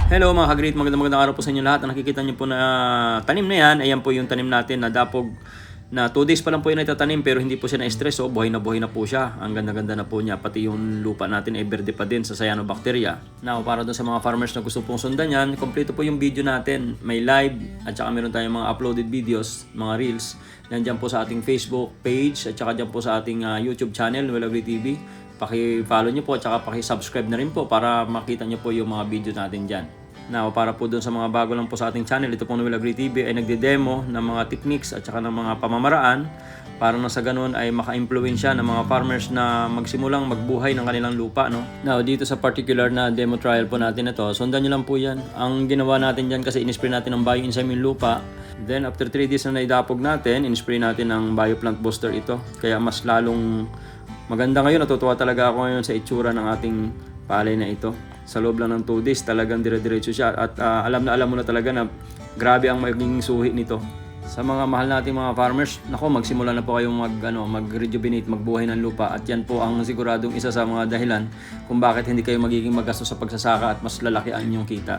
Hello mga ka-great, magandang araw po sa inyo lahat. Ang nakikita niyo po na tanim na yan, ayan po yung tanim natin na dapog na 2 days pa lang po yun itatanim pero hindi po siya na-stress. So buhay na po siya. Ang ganda-ganda na po niya. Pati yung lupa natin ay verde pa din sa cyanobacteria. Now para doon sa mga farmers na gusto pong sundan yan, kompleto po yung video natin. May live at saka meron tayong mga uploaded videos, mga reels. Nandiyan po sa ating Facebook page at saka dyan po sa ating YouTube channel, Will Agree TV. Paki-follow nyo po at saka paki-subscribe na rin po para makita nyo po yung mga video natin dyan. Now, para po dun sa mga bago lang po sa ating channel, ito pong Will Agree TV ay nagde-demo ng mga techniques at saka ng mga pamamaraan para na sa ganun ay maka-impluwensya ng mga farmers na magsimulang magbuhay ng kanilang lupa. No? Now, dito sa particular na demo trial po natin ito, sundan nyo lang po yan. Ang ginawa natin dyan kasi in-spray natin ng bioenzyme yung lupa. Then, after 3 days na naidapog natin, in-spray natin ng bioplant booster ito. Kaya mas lalong maganda ngayon. Natutuwa talaga ako ngayon sa itsura ng ating palay na ito. Sa loob lang ng 2 days, talagang dire-diretso siya. At alam mo na talaga na grabe ang magiging suhi nito. Sa mga mahal nating mga farmers, nako, magsimula na po kayong mag-rejuvenate, magbuhay ng lupa. At yan po ang siguradong isa sa mga dahilan kung bakit hindi kayo magiging magastos sa pagsasaka at mas lalaki ang inyong kita.